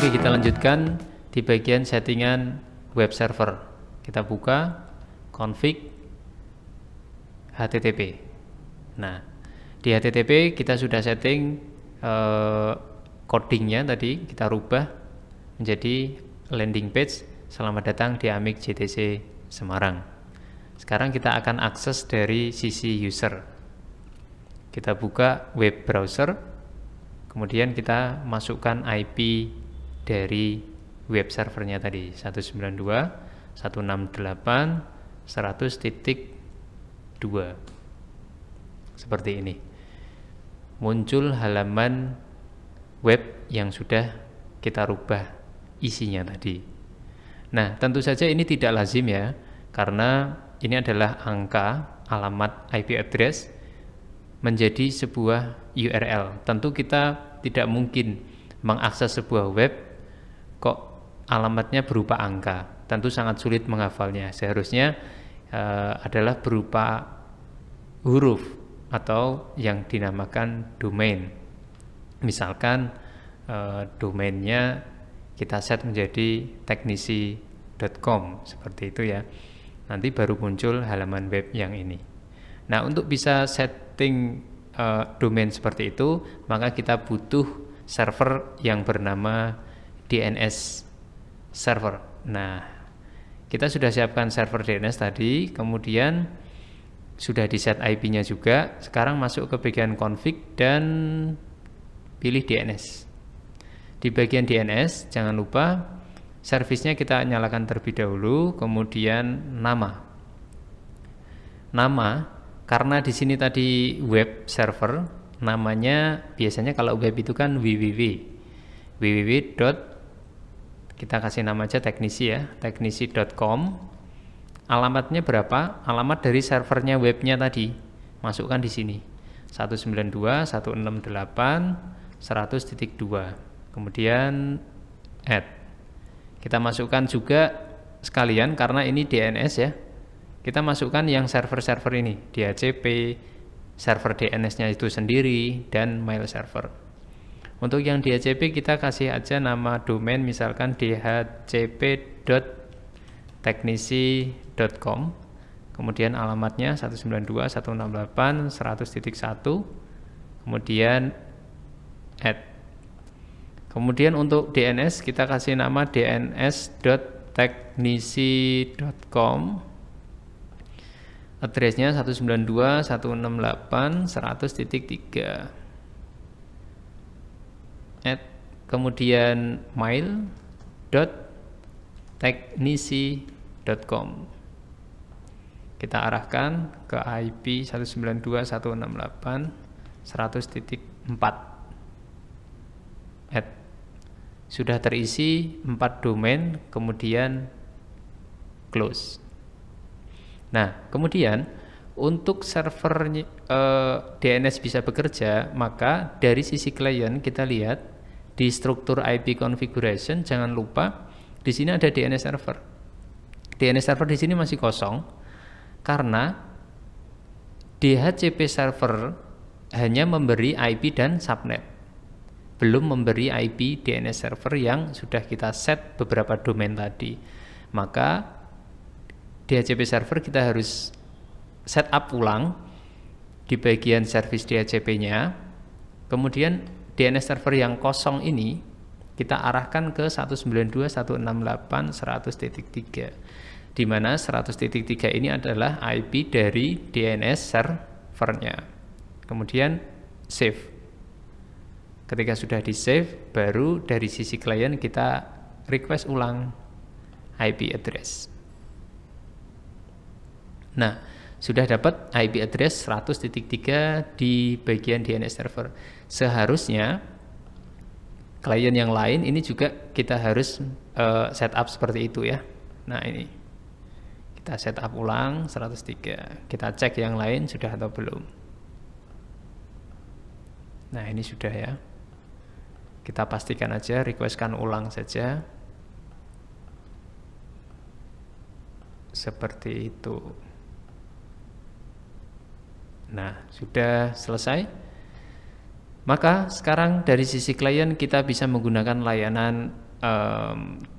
Oke, kita lanjutkan di bagian settingan web server. Kita buka config HTTP. Nah, di HTTP kita sudah setting codingnya tadi, kita rubah menjadi landing page selamat datang di AMIK JTC Semarang. Sekarang kita akan akses dari sisi user. Kita buka web browser, kemudian kita masukkan IP dari web servernya tadi 192.168.100.2. Seperti ini. Muncul halaman web yang sudah kita rubah isinya tadi. Nah, tentu saja ini tidak lazim ya, karena ini adalah angka alamat IP address menjadi sebuah URL. Tentu kita tidak mungkin mengakses sebuah web kok alamatnya berupa angka. Tentu sangat sulit menghafalnya. Seharusnya adalah berupa huruf atau yang dinamakan domain. Misalkan domainnya kita set menjadi teknisi.com seperti itu ya. Nanti baru muncul halaman web yang ini. Nah, untuk bisa setting domain seperti itu, maka kita butuh server yang bernama DNS server. Nah, kita sudah siapkan server DNS tadi, kemudian sudah di set IP-nya juga. Sekarang masuk ke bagian config dan pilih DNS. Di bagian DNS jangan lupa servisnya kita nyalakan terlebih dahulu, kemudian nama. Nama, karena di sini tadi web server, namanya biasanya kalau web itu kan www. Kita kasih nama aja teknisi ya, teknisi.com. Alamatnya berapa? Alamat dari servernya webnya tadi. Masukkan di sini. 192.168.100.2. Kemudian add. Kita masukkan juga sekalian karena ini DNS ya. Kita masukkan yang server-server ini, DHCP, server DNS-nya itu sendiri, dan mail server. Untuk yang DHCP kita kasih aja nama domain misalkan dhcp.teknisi.com. Kemudian alamatnya 192.168.100.1. Kemudian add. Kemudian untuk DNS kita kasih nama dns.teknisi.com. Addressnya 192.168.100.3. Kemudian mail.teknisi.com. Kita arahkan ke IP 192.168.100.4. Sudah terisi 4 domain, kemudian close. Nah, kemudian untuk server DNS bisa bekerja, maka dari sisi klien kita lihat di struktur IP configuration, jangan lupa di sini ada DNS server. DNS server di sini masih kosong karena DHCP server hanya memberi IP dan subnet, belum memberi IP DNS server yang sudah kita set beberapa domain tadi. Maka DHCP server kita harus setup ulang di bagian service DHCP-nya. Kemudian DNS server yang kosong ini kita arahkan ke 192.168.100.3, di mana 100.3 ini adalah IP dari DNS servernya. Kemudian save. Ketika sudah di save, baru dari sisi klien kita request ulang IP address. Nah, sudah dapat IP address 100.3 di bagian DNS server. Seharusnya klien yang lain ini juga kita harus setup seperti itu ya. Nah, ini kita setup ulang 103. Kita cek yang lain sudah atau belum. Nah, ini sudah ya. Kita pastikan aja, requestkan ulang saja. Seperti itu. Nah, sudah selesai. Maka sekarang dari sisi klien kita bisa menggunakan layanan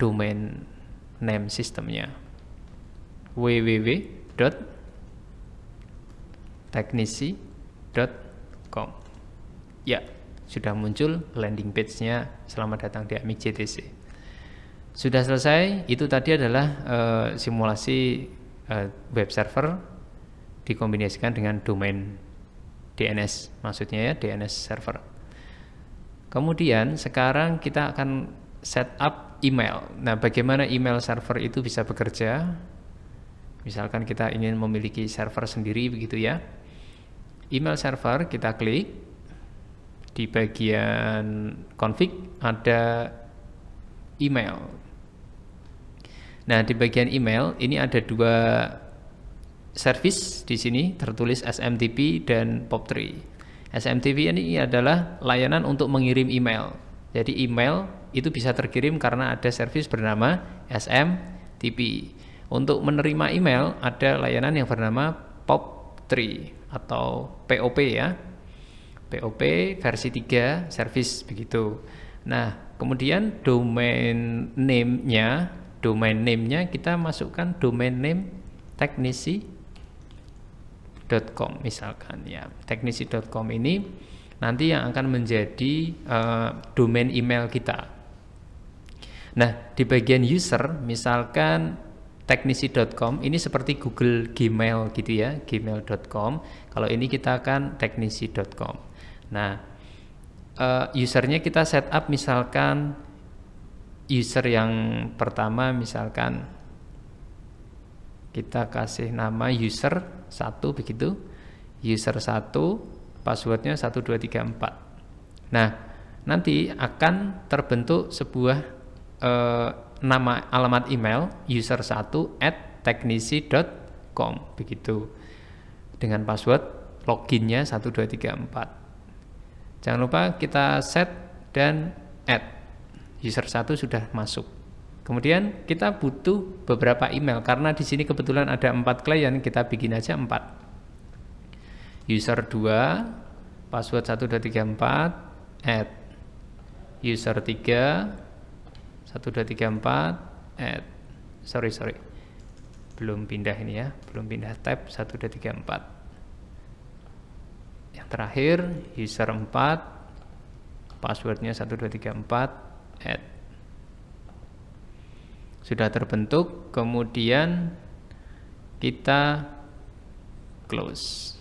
domain name sistemnya, www.teknisi.com. Ya, sudah muncul landing page-nya. Selamat datang di Amik JTC. Sudah selesai. Itu tadi adalah simulasi web server dikombinasikan dengan domain DNS, maksudnya ya DNS server. Kemudian sekarang kita akan setup email. Nah, bagaimana email server itu bisa bekerja? Misalkan kita ingin memiliki server sendiri begitu ya. Email server kita klik, di bagian config ada email. Nah, di bagian email ini ada dua service di sini tertulis SMTP dan POP3. SMTP ini adalah layanan untuk mengirim email. Jadi email itu bisa terkirim karena ada service bernama SMTP. Untuk menerima email ada layanan yang bernama POP3 atau POP ya. POP versi 3 service begitu. Nah, kemudian domain name-nya kita masukkan domain name teknisi.com misalkan ya. Teknisi.com ini nanti yang akan menjadi domain email kita. Nah, di bagian user misalkan teknisi.com ini seperti Google Gmail gitu ya, gmail.com. Kalau ini kita akan teknisi.com. Nah, usernya kita setup misalkan user yang pertama misalkan kita kasih nama user 1 begitu. User 1 passwordnya 1234. Nah, nanti akan terbentuk sebuah nama alamat email user1@teknisi.com begitu. Dengan password loginnya 1234. Jangan lupa kita set dan add. User 1 sudah masuk. Kemudian kita butuh beberapa email karena di sini kebetulan ada 4 klien, kita bikin aja 4. User 2 password 1234 add. User 3 1234 add. Sorry. Belum pindah ini ya, belum pindah tab 1234. Yang terakhir user 4 passwordnya 1234 add. Sudah terbentuk, kemudian kita close.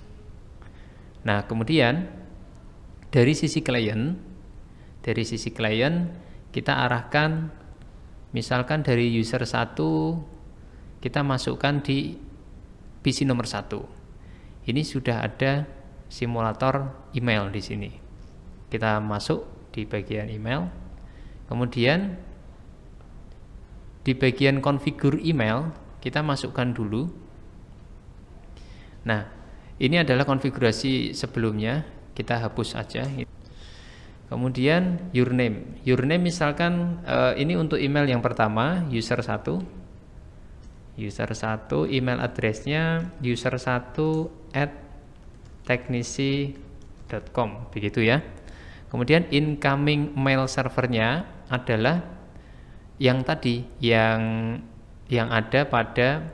Nah, kemudian dari sisi klien kita arahkan misalkan dari user 1 kita masukkan di PC nomor 1. Ini sudah ada simulator email di sini. Kita masuk di bagian email. Kemudian di bagian configure email kita masukkan dulu. Nah, ini adalah konfigurasi sebelumnya, kita hapus aja. Kemudian your name misalkan ini untuk email yang pertama user 1 email addressnya user1@teknisi.com begitu ya. Kemudian incoming mail servernya adalah yang tadi yang ada pada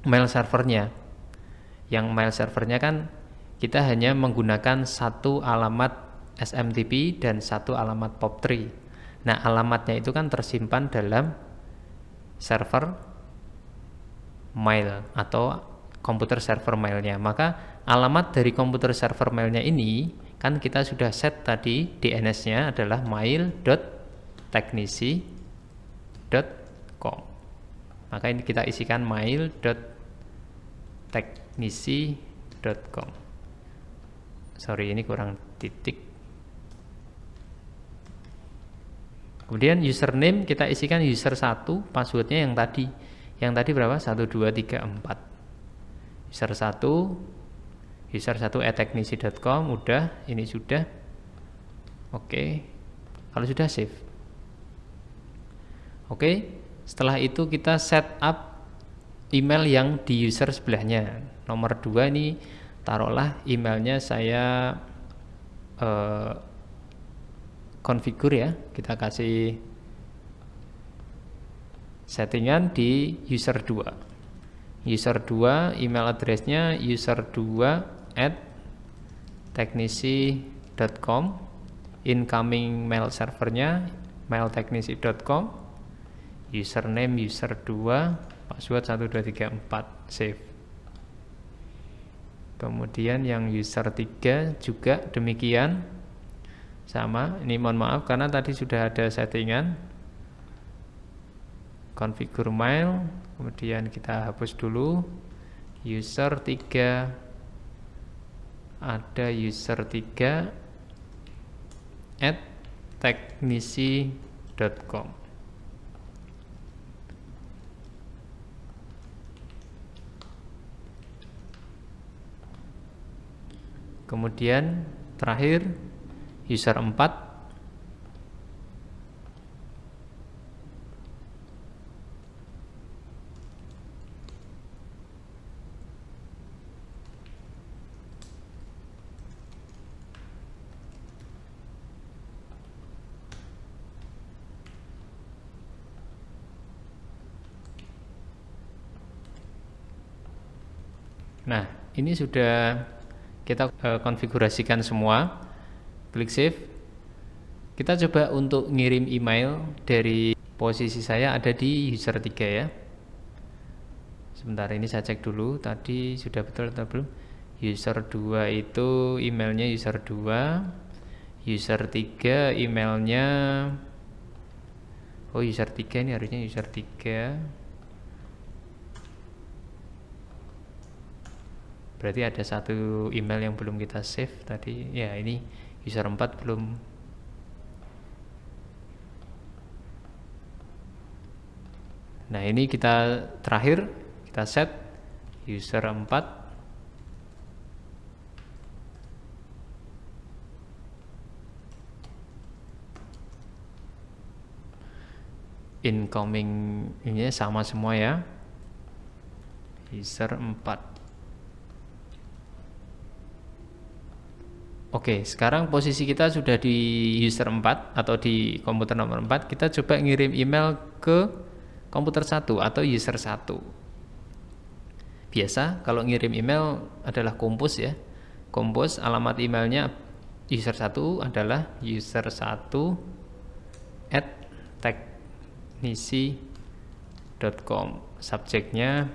mail servernya. Yang mail servernya kan kita hanya menggunakan satu alamat SMTP dan satu alamat POP3. Nah, alamatnya itu kan tersimpan dalam server mail atau komputer server mailnya. Maka alamat dari komputer server mailnya ini kan kita sudah set tadi, DNS-nya adalah mail.teknisi.com. Maka ini kita isikan mail.teknisi.com. Sorry, ini kurang titik. Kemudian username kita isikan user 1, passwordnya yang tadi. Yang tadi berapa? 1234. User 1@teknisi.com udah, ini sudah. Oke. Kalau sudah save. Oke. Setelah itu kita set up email yang di user sebelahnya. Nomor 2 ini taruhlah emailnya saya configure ya. Kita kasih settingan di user 2. User 2 email addressnya user2@teknisi.com, incoming mail servernya mailteknisi.com, username user2, password 1234, save. Kemudian yang user 3 juga demikian, sama. Ini mohon maaf karena tadi sudah ada settingan configure mail, kemudian kita hapus dulu. User 3, ada user 3 @teknisi.com. Kemudian terakhir user 4, nah, ini sudah kita konfigurasikan semua. Klik save. Kita coba untuk ngirim email dari posisi saya ada di user 3 ya. Sebentar, ini saya cek dulu tadi sudah betul atau belum. User 2 itu emailnya user 2, user 3 emailnya, oh user 3 ini harusnya user 3. Berarti ada satu email yang belum kita save tadi. Ya, ini user 4 belum. Nah, ini kita terakhir kita set user 4 incoming, ini sama semua ya. User 4. Oke, sekarang posisi kita sudah di user 4 atau di komputer nomor 4. Kita coba ngirim email ke komputer 1 atau user 1. Biasa kalau ngirim email adalah Kompos ya. Kompos, alamat emailnya user 1 adalah user1@teknisi.com. Subjeknya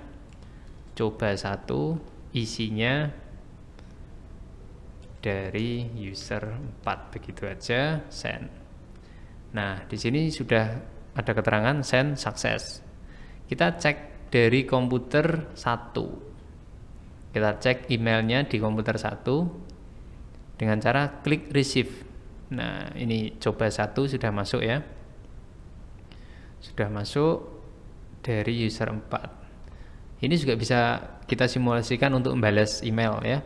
coba 1, isinya dari user 4, begitu aja, send. Nah, di sini sudah ada keterangan send sukses. Kita cek dari komputer 1. Kita cek emailnya di komputer 1 dengan cara klik receive. Nah, ini coba 1 sudah masuk ya. Sudah masuk dari user 4. Ini juga bisa kita simulasikan untuk membalas email ya.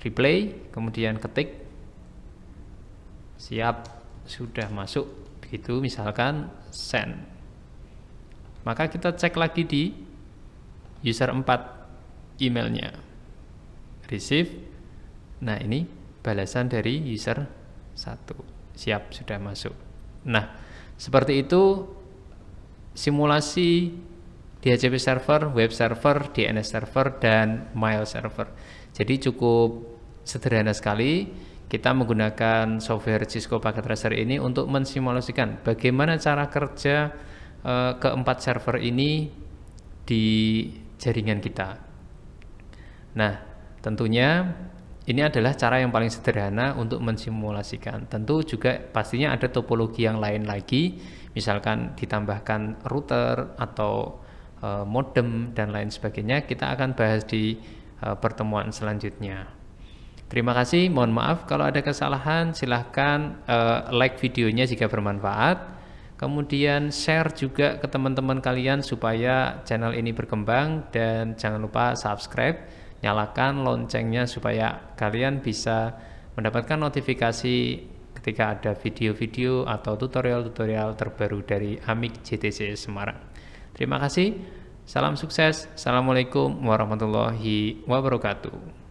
Replay, kemudian ketik siap, sudah masuk, begitu misalkan send. Maka kita cek lagi di user 4 emailnya, receive. Nah, ini balasan dari user 1, siap, sudah masuk. Nah, seperti itu simulasi DHCP server, web server, DNS server, dan mail server. Jadi cukup sederhana sekali. Kita menggunakan software Cisco Packet Tracer ini untuk mensimulasikan bagaimana cara kerja keempat server ini di jaringan kita. Nah, tentunya ini adalah cara yang paling sederhana untuk mensimulasikan. Tentu juga pastinya ada topologi yang lain lagi, misalkan ditambahkan router atau modem dan lain sebagainya. Kita akan bahas di pertemuan selanjutnya. Terima kasih, mohon maaf kalau ada kesalahan. Silahkan like videonya jika bermanfaat, kemudian share juga ke teman-teman kalian supaya channel ini berkembang, dan jangan lupa subscribe, nyalakan loncengnya supaya kalian bisa mendapatkan notifikasi ketika ada video-video atau tutorial-tutorial terbaru dari AMIK JTC Semarang. Terima kasih, salam sukses, assalamualaikum warahmatullahi wabarakatuh.